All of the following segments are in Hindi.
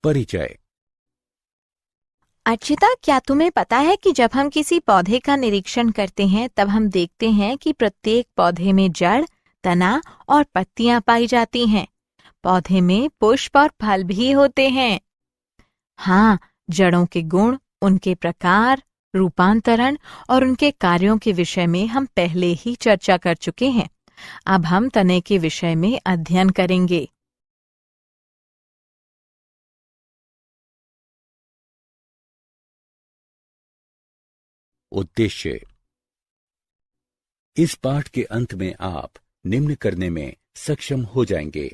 परिचय। अर्चिता, क्या तुम्हें पता है कि जब हम किसी पौधे का निरीक्षण करते हैं तब हम देखते हैं कि प्रत्येक पौधे में जड़, तना और पत्तियां पाई जाती हैं। पौधे में पुष्प और फल भी होते हैं। हाँ, जड़ों के गुण, उनके प्रकार, रूपांतरण और उनके कार्यों के विषय में हम पहले ही चर्चा कर चुके हैं। अब हम तने के विषय में अध्ययन करेंगे। उद्देश्य। इस पाठ के अंत में आप निम्न करने में सक्षम हो जाएंगे।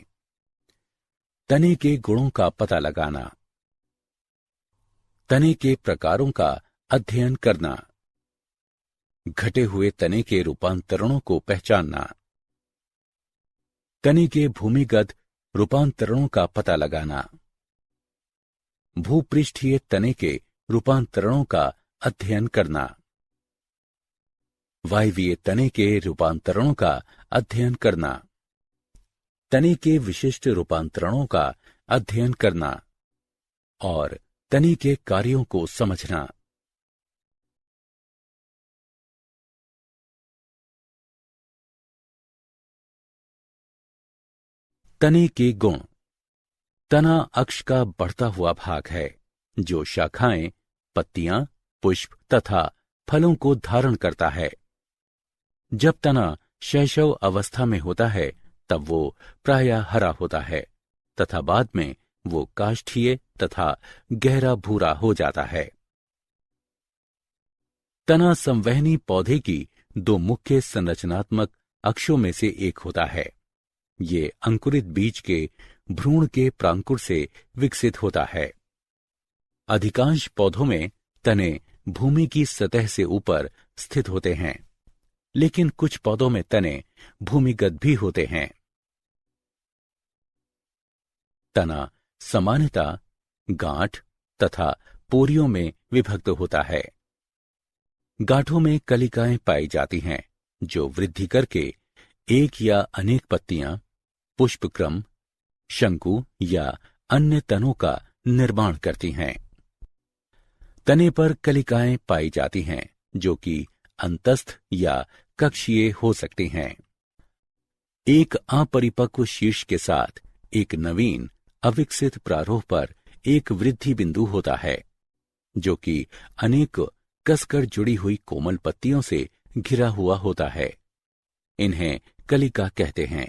तने के गुणों का पता लगाना, तने के प्रकारों का अध्ययन करना, घटे हुए तने के रूपांतरणों को पहचानना, तने के भूमिगत रूपांतरणों का पता लगाना, भूपृष्ठीय तने के रूपांतरणों का अध्ययन करना, वायवीय तने के रूपांतरणों का अध्ययन करना, तने के विशिष्ट रूपांतरणों का अध्ययन करना और तने के कार्यों को समझना। तने के गुण। तना अक्ष का बढ़ता हुआ भाग है जो शाखाएं, पत्तियां, पुष्प तथा फलों को धारण करता है। जब तना शैशव अवस्था में होता है तब वो प्रायः हरा होता है तथा बाद में वो काष्ठीय तथा गहरा भूरा हो जाता है। तना संवहनी पौधे की दो मुख्य संरचनात्मक अक्षों में से एक होता है। ये अंकुरित बीज के भ्रूण के प्रांकुर से विकसित होता है। अधिकांश पौधों में तने भूमि की सतह से ऊपर स्थित होते हैं, लेकिन कुछ पौधों में तने भूमिगत भी होते हैं। तना सामान्यतः गांठ तथा पोरियों में विभक्त होता है। गांठों में कलिकाएं पाई जाती हैं जो वृद्धि करके एक या अनेक पत्तियां, पुष्पक्रम, शंकु या अन्य तनों का निर्माण करती हैं। तने पर कलिकाएं पाई जाती हैं जो कि अंतस्थ या कक्षीय हो सकती हैं। एक अपरिपक्व शीर्ष के साथ एक नवीन अविकसित प्रारूप पर एक वृद्धि बिंदु होता है जो कि अनेक कसकर जुड़ी हुई कोमल पत्तियों से घिरा हुआ होता है। इन्हें कलिका कहते हैं।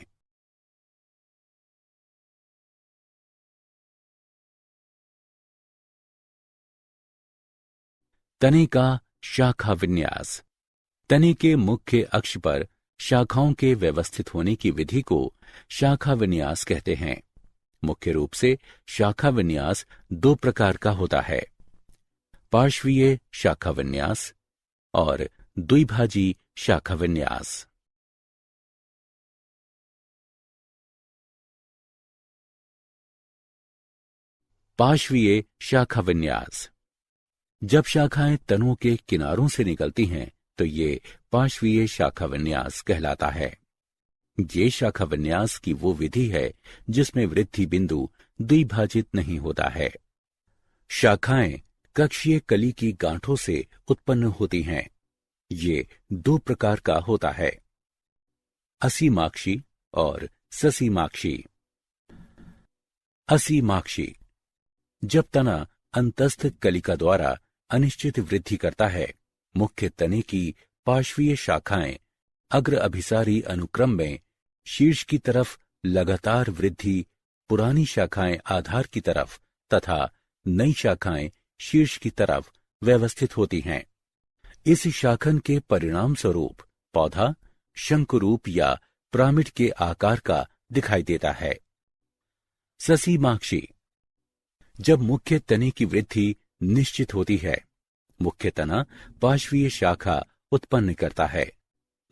तने का शाखा विन्यास। तने के मुख्य अक्ष पर शाखाओं के व्यवस्थित होने की विधि को शाखा विन्यास कहते हैं। मुख्य रूप से शाखा विन्यास दो प्रकार का होता है, पार्श्वीय शाखा विन्यास और द्विभाजी शाखा विन्यास। पार्श्वीय शाखा विन्यास। जब शाखाएं तनों के किनारों से निकलती हैं तो ये पार्श्वीय शाखा विन्यास कहलाता है। ये शाखा विन्यास की वो विधि है जिसमें वृद्धि बिंदु द्विभाजित नहीं होता है। शाखाएं कक्षीय कली की गांठों से उत्पन्न होती हैं। ये दो प्रकार का होता है, असीमाक्षी और ससीमाक्षी। असीमाक्षी। जब तना अंतस्थ कलिका द्वारा अनिश्चित वृद्धि करता है, मुख्य तने की पार्श्वीय शाखाएं अग्र अभिसारी अनुक्रम में शीर्ष की तरफ लगातार वृद्धि, पुरानी शाखाएं आधार की तरफ तथा नई शाखाएं शीर्ष की तरफ व्यवस्थित होती हैं। इस शाखन के परिणाम स्वरूप पौधा शंकुरूप या पिरामिड के आकार का दिखाई देता है। ससीमाक्षी। जब मुख्य तने की वृद्धि निश्चित होती है, मुख्य तना पार्श्वीय शाखा उत्पन्न करता है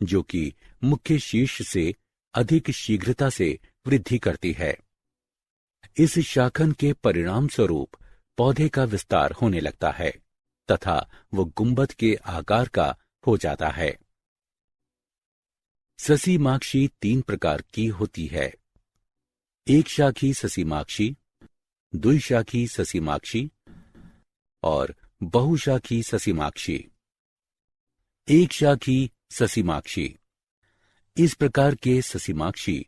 जो कि मुख्य शीर्ष से अधिक शीघ्रता से वृद्धि करती है। इस शाखन के परिणाम स्वरूप पौधे का विस्तार होने लगता है तथा वो गुंबद के आकार का हो जाता है। ससीमाक्षी तीन प्रकार की होती है, एक शाखी ससीमाक्षी, द्विशाखी ससीमाक्षी और बहुशाखी ससीमाक्षी। एक शाखी ससीमाक्षी। इस प्रकार के ससीमाक्षी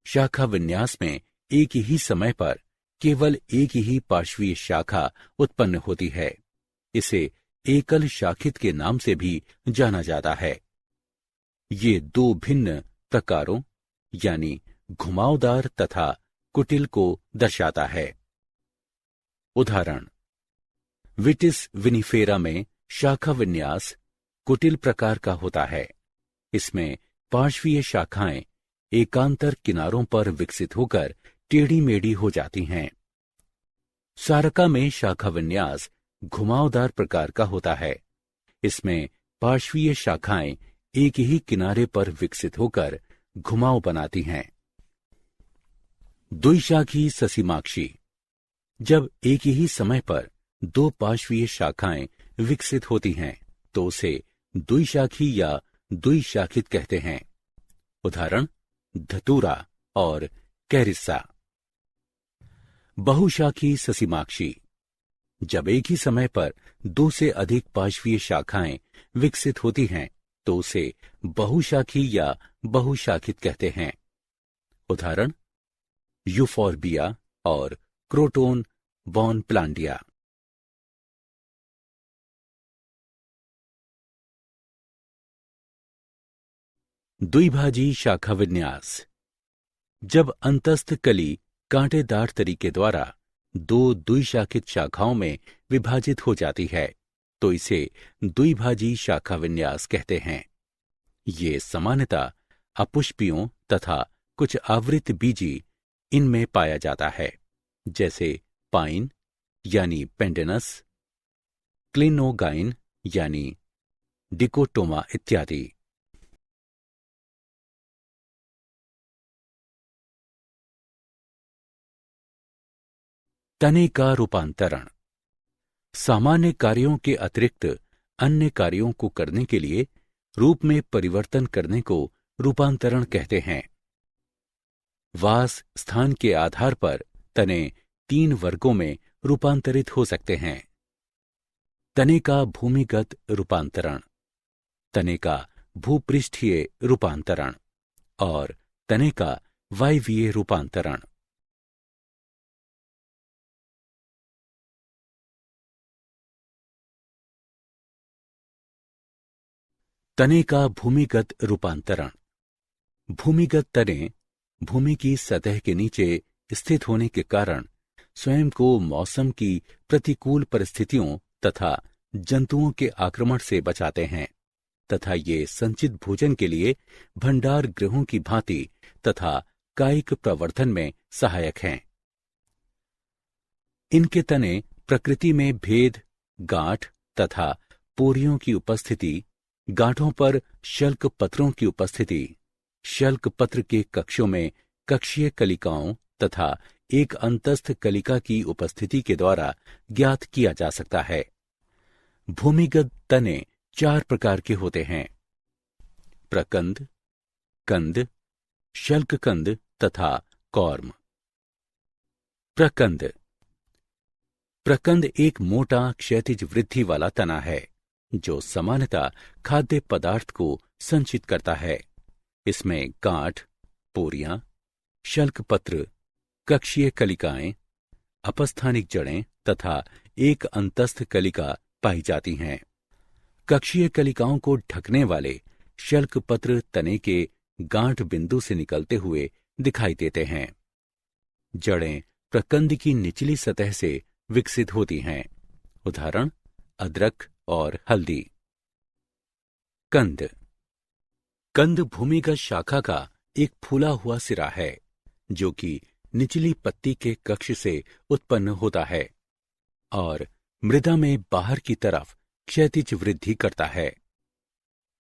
शाखा विन्यास में एक ही समय पर केवल एक ही पार्श्वीय शाखा उत्पन्न होती है। इसे एकल शाखित के नाम से भी जाना जाता है। ये दो भिन्न प्रकारों यानी घुमावदार तथा कुटिल को दर्शाता है। उदाहरण, विटिस विनिफेरा में शाखा विन्यास कुटिल प्रकार का होता है। इसमें पार्श्वीय शाखाएं एकांतर किनारों पर विकसित होकर टेढ़ी मेढ़ी हो जाती हैं। सारका में शाखा विन्यास घुमावदार प्रकार का होता है। इसमें पार्श्वीय शाखाएं एक ही किनारे पर विकसित होकर घुमाव बनाती हैं। द्विशाखी ससीमाक्षी। जब एक ही समय पर दो पार्श्वीय शाखाएं विकसित होती हैं तो उसे द्विशाखी या द्विशाखित कहते हैं। उदाहरण, धतूरा और कैरिस्सा। बहुशाखी ससीमाक्षी। जब एक ही समय पर दो से अधिक पार्श्वीय शाखाएं विकसित होती हैं तो उसे बहुशाखी या बहुशाखित कहते हैं। उदाहरण, यूफोर्बिया और क्रोटोन बॉनप्लांडिया। द्विभाजी शाखा विन्यास। जब अंतस्थ कली कांटेदार तरीके द्वारा दो द्विशाखित शाखाओं में विभाजित हो जाती है तो इसे द्विभाजी शाखा विन्यास कहते हैं। ये सामान्यतः अपुष्पियों तथा कुछ आवृत बीजी इनमें पाया जाता है, जैसे पाइन यानी पेंडेनस, क्लिनोगाइन यानी डिकोटोमा इत्यादि। तने का रूपांतरण। सामान्य कार्यों के अतिरिक्त अन्य कार्यों को करने के लिए रूप में परिवर्तन करने को रूपांतरण कहते हैं। वास स्थान के आधार पर तने 3 वर्गों में रूपांतरित हो सकते हैं। तने का भूमिगत रूपांतरण, तने का भूपृष्ठीय रूपांतरण और तने का वायवीय रूपांतरण। तने का भूमिगत रूपांतरण। भूमिगत तने भूमि की सतह के नीचे स्थित होने के कारण स्वयं को मौसम की प्रतिकूल परिस्थितियों तथा जंतुओं के आक्रमण से बचाते हैं तथा ये संचित भोजन के लिए भंडार गृहों की भांति तथा कायिक प्रवर्धन में सहायक हैं। इनके तने प्रकृति में भेद, गांठ तथा पोरियों की उपस्थिति, गांठों पर शल्क पत्रों की उपस्थिति, शल्क पत्र के कक्षों में कक्षीय कलिकाओं तथा एक अंतस्थ कलिका की उपस्थिति के द्वारा ज्ञात किया जा सकता है। भूमिगत तने 4 प्रकार के होते हैं: प्रकंद, कंद, शल्ककंद तथा कौर्म। प्रकंद। प्रकंद एक मोटा क्षैतिज वृद्धि वाला तना है जो सामान्यतः खाद्य पदार्थ को संचित करता है। इसमें गांठ, पोरियां, शल्कपत्र, कक्षीय कलिकाएं, अपस्थानिक जड़ें तथा एक अंतस्थ कलिका पाई जाती हैं। कक्षीय कलिकाओं को ढकने वाले शल्कपत्र तने के गांठ बिंदु से निकलते हुए दिखाई देते हैं। जड़ें प्रकंद की निचली सतह से विकसित होती हैं। उदाहरण, अदरक और हल्दी। कंद। कंद भूमिगत शाखा का एक फूला हुआ सिरा है जो कि निचली पत्ती के कक्ष से उत्पन्न होता है और मृदा में बाहर की तरफ क्षैतिज वृद्धि करता है।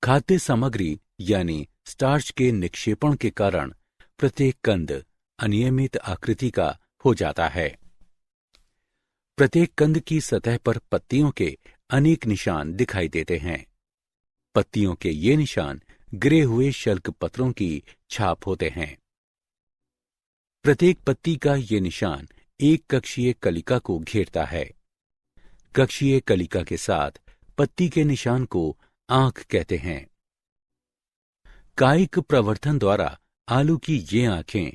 खाद्य सामग्री यानी स्टार्च के निक्षेपण के कारण प्रत्येक कंद अनियमित आकृति का हो जाता है। प्रत्येक कंद की सतह पर पत्तियों के अनेक निशान दिखाई देते हैं। पत्तियों के ये निशान गिरे हुए शल्क पत्रों की छाप होते हैं। प्रत्येक पत्ती का ये निशान एक कक्षीय कलिका को घेरता है। कक्षीय कलिका के साथ पत्ती के निशान को आंख कहते हैं। कायिक प्रवर्धन द्वारा आलू की ये आंखें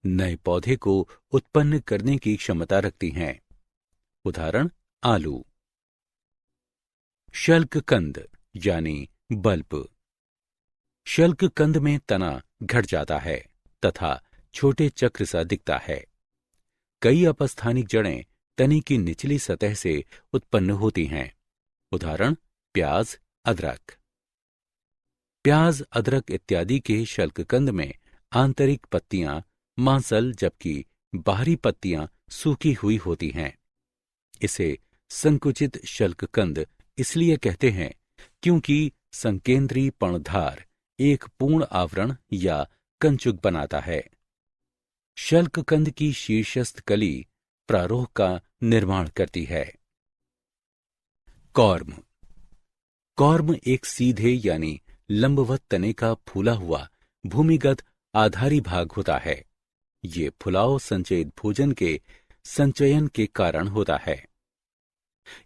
नए पौधे को उत्पन्न करने की क्षमता रखती हैं। उदाहरण आलू। शल्ककंद यानी बल्ब। शल्ककंद में तना घट जाता है तथा छोटे चक्र सा दिखता है। कई अपस्थानिक जड़ें तने की निचली सतह से उत्पन्न होती हैं। उदाहरण प्याज, अदरक। प्याज, अदरक इत्यादि के शल्ककंद में आंतरिक पत्तियां मांसल जबकि बाहरी पत्तियां सूखी हुई होती हैं। इसे संकुचित शल्ककंद इसलिए कहते हैं क्योंकि संकेंद्री पर्णधार एक पूर्ण आवरण या कंचुक बनाता है। शल्ककंद की शीर्षस्थ कली प्रारोह का निर्माण करती है। कॉर्म। कॉर्म एक सीधे यानी लंबवत तने का फूला हुआ भूमिगत आधारी भाग होता है। ये फुलाव संचयित भोजन के संचयन के कारण होता है।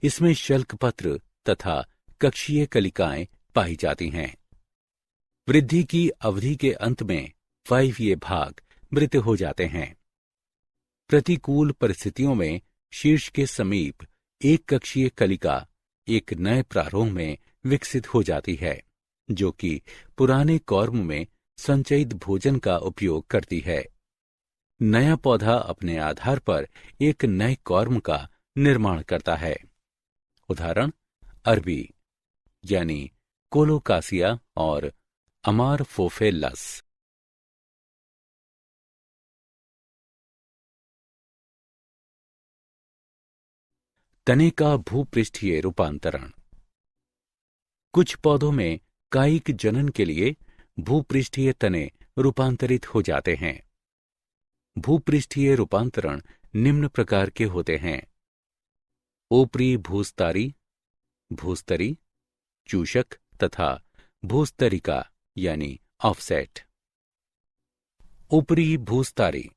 इसमें शल्कपत्र तथा कक्षीय कलिकाएं पाई जाती हैं। वृद्धि की अवधि के अंत में वायवीय भाग मृत हो जाते हैं। प्रतिकूल परिस्थितियों में शीर्ष के समीप एक कक्षीय कलिका एक नए प्रारोह में विकसित हो जाती है, जो कि पुराने कॉर्म में संचयित भोजन का उपयोग करती है। नया पौधा अपने आधार पर एक नए कॉर्म का निर्माण करता है। उदाहरण अरबी यानी कोलोकासिया और अमारफोफेलस। तने का भूपृष्ठीय रूपांतरण। कुछ पौधों में कायिक जनन के लिए भूपृष्ठीय तने रूपांतरित हो जाते हैं। भूपृष्ठीय रूपांतरण निम्न प्रकार के होते हैं: ऊपरी भूस्तरी, भूस्तरी, चूषक तथा भूस्तरिका यानी ऑफसेट। ऊपरी भूस्तरी।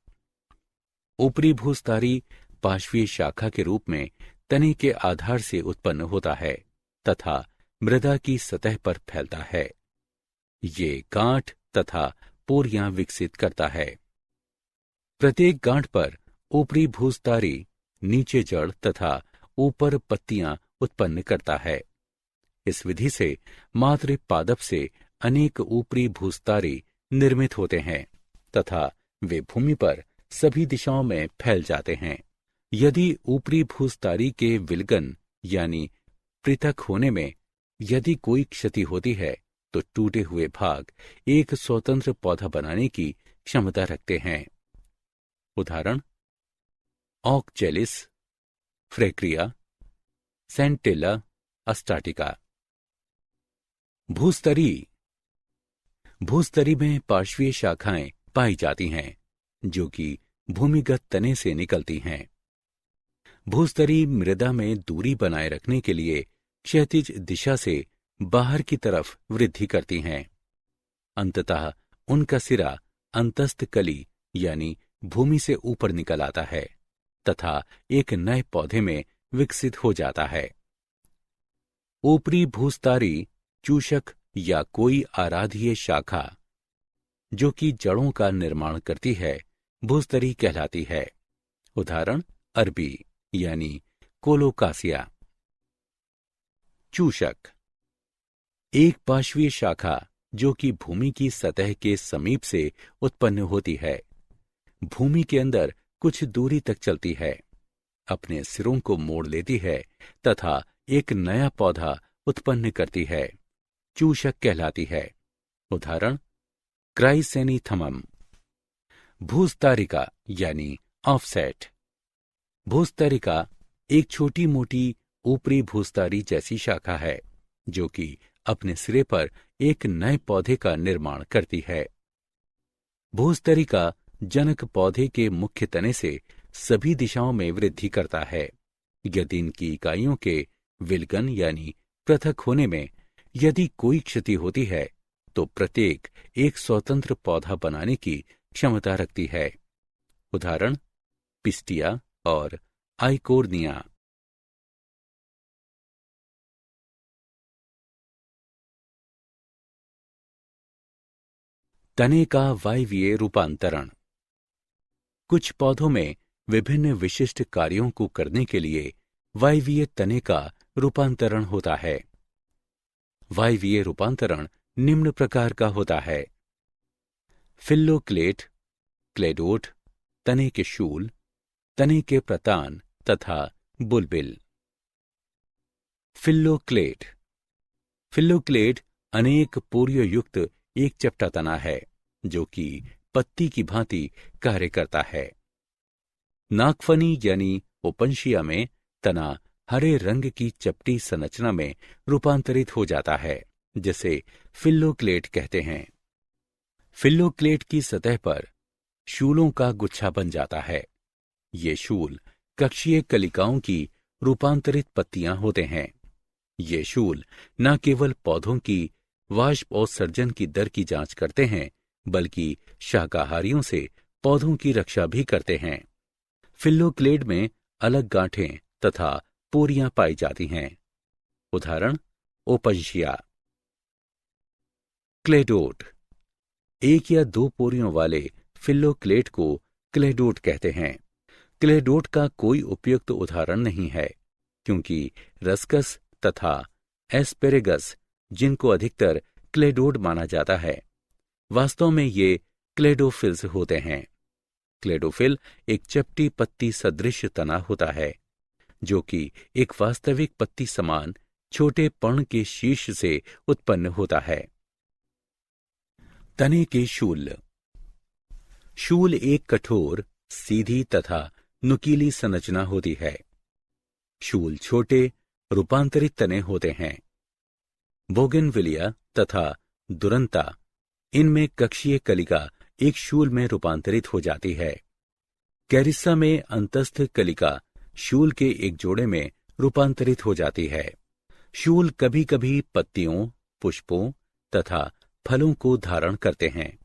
ऊपरी भूस्तरी पार्श्वीय शाखा के रूप में तने के आधार से उत्पन्न होता है तथा मृदा की सतह पर फैलता है। ये गांठ तथा पोरियां विकसित करता है। प्रत्येक गांठ पर ऊपरी भूस्तरी नीचे जड़ तथा ऊपर पत्तियां उत्पन्न करता है। इस विधि से मात्र पादप से अनेक ऊपरी भूस्तरी निर्मित होते हैं तथा वे भूमि पर सभी दिशाओं में फैल जाते हैं। यदि ऊपरी भूस्तरी के विलगन यानी पृथक होने में यदि कोई क्षति होती है तो टूटे हुए भाग एक स्वतंत्र पौधा बनाने की क्षमता रखते हैं। उदाहरण ऑक्जेलिस, फ्रेक्रिया, सेंटेला अस्टाटिका। भूस्तरी। भूस्तरी में पार्श्वीय शाखाएं पाई जाती हैं जो कि भूमिगत तने से निकलती हैं। भूस्तरी मृदा में दूरी बनाए रखने के लिए क्षैतिज दिशा से बाहर की तरफ वृद्धि करती हैं। अंततः उनका सिरा अंतस्थ कली यानी भूमि से ऊपर निकल आता है तथा एक नए पौधे में विकसित हो जाता है। ऊपरी भूस्तरी चूषक या कोई आराध्य शाखा जो कि जड़ों का निर्माण करती है भूस्तरी कहलाती है। उदाहरण अरबी यानी कोलोकासिया। चूषक। एक पार्श्वीय शाखा जो कि भूमि की सतह के समीप से उत्पन्न होती है। भूमि के अंदर कुछ दूरी तक चलती है, अपने सिरों को मोड़ लेती है तथा एक नया पौधा उत्पन्न करती है। चूषक कहलाती है। उदाहरण क्राइसेनीथमम। भूस्तरिका यानी ऑफसेट। भूस्तरिका एक छोटी मोटी ऊपरी भूस्तरी जैसी शाखा है जो कि अपने सिरे पर एक नए पौधे का निर्माण करती है। भूस्तरिका जनक पौधे के मुख्य तने से सभी दिशाओं में वृद्धि करता है। यदि इनकी इकाइयों के विलगन यानी पृथक होने में यदि कोई क्षति होती है तो प्रत्येक एक स्वतंत्र पौधा बनाने की क्षमता रखती है। उदाहरण पिस्टिया, और आइकोर्निया। तने का वायवीय रूपांतरण। कुछ पौधों में विभिन्न विशिष्ट कार्यों को करने के लिए वायवीय तने का रूपांतरण होता है। वायवीय रूपांतरण निम्न प्रकार का होता है: फिल्लोक्लेट, क्लेडोट, तने के शूल, तने के प्रतान तथा बुलबिल। फिल्लोक्लेट। फिल्लोक्लेट अनेक पोरियोयुक्त एक चपटा तना है जो कि पत्ती की भांति कार्य करता है। नागफनी यानी ओपनशिया में तना हरे रंग की चपटी संरचना में रूपांतरित हो जाता है, जिसे फिल्लोक्लेट कहते हैं। फिल्लोक्लेट की सतह पर शूलों का गुच्छा बन जाता है। ये शूल कक्षीय कलिकाओं की रूपांतरित पत्तियां होते हैं। ये शूल न केवल पौधों की वाष्पोत्सर्जन की दर की जांच करते हैं, बल्कि शाकाहारियों से पौधों की रक्षा भी करते हैं। फिल्लोक्लेट में अलग गांठें तथा पोरियां पाई जाती हैं। उदाहरण: ओपनशिया। क्लेडोट। एक या दो पोरियों वाले फिल्लोक्लेट को क्लेडोट कहते हैं। क्लेडोट का कोई उपयुक्त उदाहरण नहीं है, क्योंकि रस्कस तथा एस्पेरेगस, जिनको अधिकतर क्लेडोट माना जाता है, वास्तव में ये क्लेडोफिल्स होते हैं। क्लेडोफिल एक चपटी पत्ती सदृश तना होता है, जो कि एक वास्तविक पत्ती समान छोटे पर्ण के शीर्ष से उत्पन्न होता है। तने के शूल। शूल एक कठोर, सीधी तथा नुकीली संरचना होती है। शूल छोटे, रूपांतरित तने होते हैं। बोगनविलिया तथा दुरंता, इनमें कक्षीय कलिका एक शूल में रूपांतरित हो जाती है। कैरिसा में अंतस्थ कलिका शूल के एक जोड़े में रूपांतरित हो जाती है। शूल कभी कभी पत्तियों, पुष्पों तथा फलों को धारण करते हैं,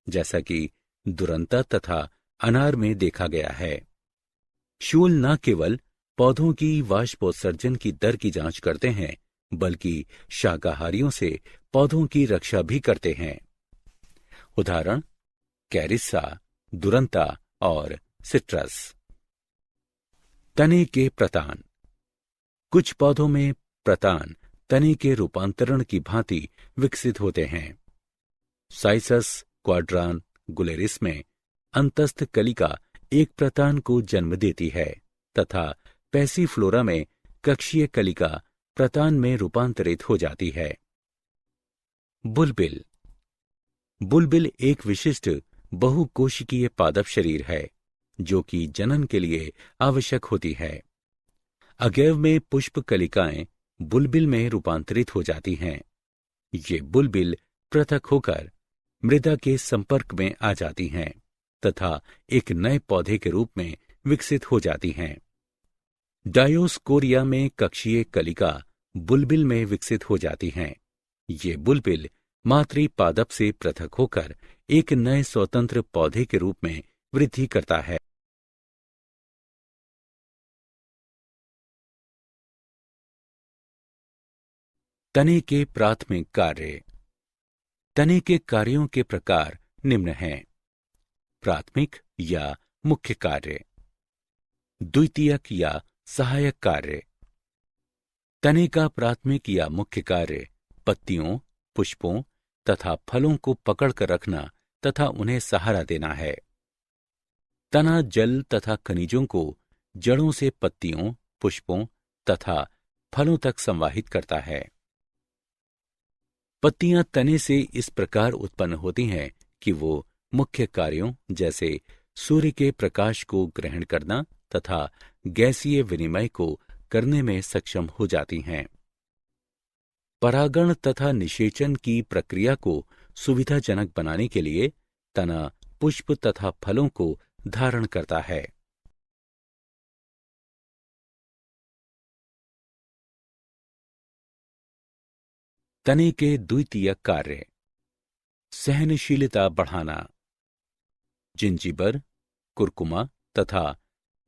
जैसा कि दुरंता तथा अनार में देखा गया है। शूल न केवल पौधों की वाष्पोत्सर्जन की दर की जांच करते हैं, बल्कि शाकाहारियों से पौधों की रक्षा भी करते हैं। उदाहरण: कैरिसा, दुरंता और सिट्रस। तने के प्रतान। कुछ पौधों में प्रतान तने के रूपांतरण की भांति विकसित होते हैं। साइसस क्वाड्रान गुलेरिस में अंतस्थ कलिका एक प्रतान को जन्म देती है तथा पैसीफ्लोरा में कक्षीय कलिका प्रतान में रूपांतरित हो जाती है। बुलबिल। बुलबिल एक विशिष्ट बहुकोशिकीय पादप शरीर है, जो कि जनन के लिए आवश्यक होती है। अगैव में पुष्प कलिकाएं बुलबिल में रूपांतरित हो जाती हैं। ये बुलबिल पृथक होकर मृदा के संपर्क में आ जाती हैं तथा एक नए पौधे के रूप में विकसित हो जाती हैं। डायोस्कोरिया में कक्षीय कलिका बुलबिल में विकसित हो जाती हैं। ये बुलबिल मातृ पादप से पृथक होकर एक नए स्वतंत्र पौधे के रूप में वृद्धि करता है। तने के प्राथमिक कार्य। तने के कार्यों के प्रकार निम्न हैं: प्राथमिक या मुख्य कार्य, द्वितीयक या सहायक कार्य। तने का प्राथमिक या मुख्य कार्य पत्तियों, पुष्पों तथा फलों को पकड़कर रखना तथा उन्हें सहारा देना है। तना जल तथा खनिजों को जड़ों से पत्तियों, पुष्पों तथा फलों तक संवाहित करता है। पत्तियां तने से इस प्रकार उत्पन्न होती हैं कि वो मुख्य कार्यों जैसे सूर्य के प्रकाश को ग्रहण करना तथा गैसीय विनिमय को करने में सक्षम हो जाती हैं। परागण तथा निषेचन की प्रक्रिया को सुविधाजनक बनाने के लिए तना पुष्प तथा फलों को धारण करता है। तने के द्वितीयक कार्य: सहनशीलता बढ़ाना। जिंजीबर, कुरकुमा तथा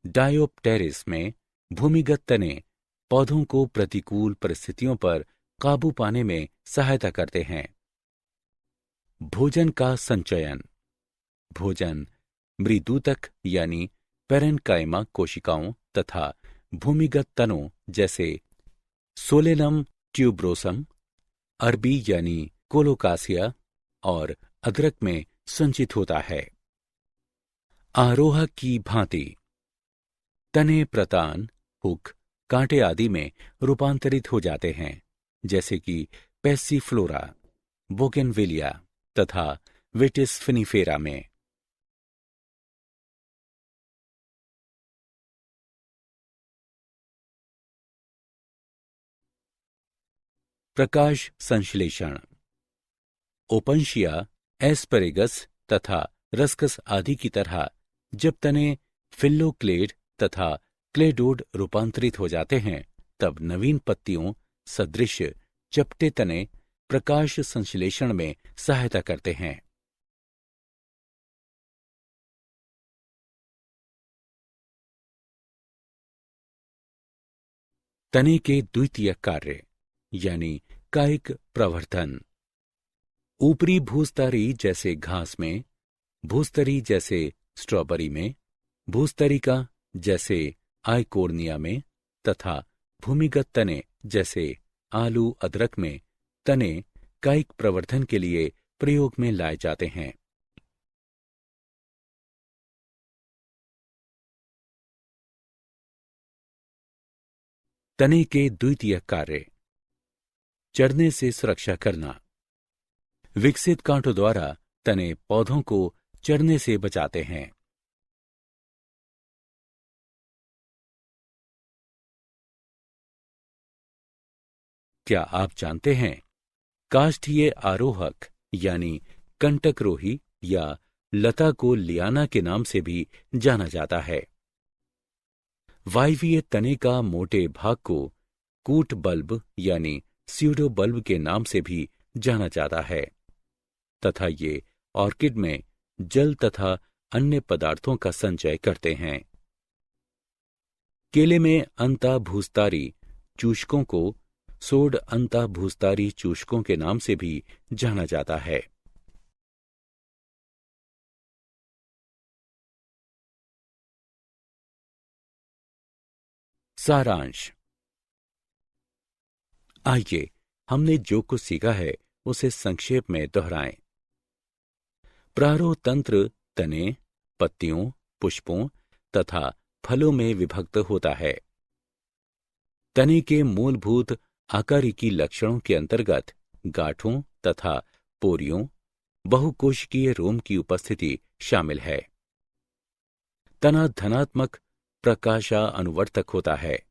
डायोप्टेरिस में भूमिगत तने पौधों को प्रतिकूल परिस्थितियों पर काबू पाने में सहायता करते हैं। भोजन का संचयन। भोजन मृदूतक यानी पेरेन्काइमा कोशिकाओं तथा भूमिगत तनों जैसे सोलेनम ट्यूब्रोसम, अरबी यानी कोलोकासिया और अदरक में संचित होता है। आरोहक की भांति तने प्रतान, हुक, कांटे आदि में रूपांतरित हो जाते हैं, जैसे कि पैसिफ्लोरा, बोगेनविलिया तथा विटिस फिनिफेरा में। प्रकाश संश्लेषण। ओपनशिया, एस्परेगस तथा रस्कस आदि की तरह जब तने फिल्लोक्लेड तथा क्लेडोड रूपांतरित हो जाते हैं, तब नवीन पत्तियों सदृश चपटे तने प्रकाश संश्लेषण में सहायता करते हैं। तने के द्वितीयक कार्य यानी कायिक प्रवर्धन। ऊपरी भूस्तरी जैसे घास में, भूस्तरी जैसे स्ट्रॉबेरी में, भूस्तरिका जैसे आइकोर्निया में तथा भूमिगत तने जैसे आलू अदरक में तने कायिक प्रवर्धन के लिए प्रयोग में लाए जाते हैं। तने के द्वितीयक कार्य। चढ़ने से सुरक्षा करना। विकसित कांटों द्वारा तने पौधों को चढ़ने से बचाते हैं। क्या आप जानते हैं काष्ठीय आरोहक यानी कंटकरोही या लता को लियाना के नाम से भी जाना जाता है। वायवीय तने का मोटे भाग को कूट बल्ब यानी स्यूडो बल्ब के नाम से भी जाना जाता है तथा ये ऑर्किड में जल तथा अन्य पदार्थों का संचय करते हैं। केले में अंतःभूस्तारी चूषकों को सोड अंतःभूस्तारी चूषकों के नाम से भी जाना जाता है। सारांश। आइए हमने जो कुछ सीखा है उसे संक्षेप में दोहराएं। प्रारोह तंत्र तने, पत्तियों, पुष्पों तथा फलों में विभक्त होता है। तने के मूलभूत आकारिकी लक्षणों के अंतर्गत गांठों तथा पोरियों, बहुकोशिकीय रोम की उपस्थिति शामिल है। तना धनात्मक प्रकाशा अनुवर्तक होता है।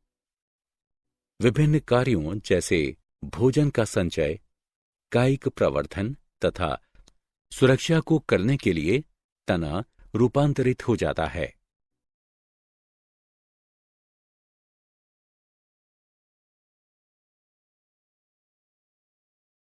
विभिन्न कार्यों जैसे भोजन का संचय, कायिक प्रवर्धन तथा सुरक्षा को करने के लिए तना रूपांतरित हो जाता है।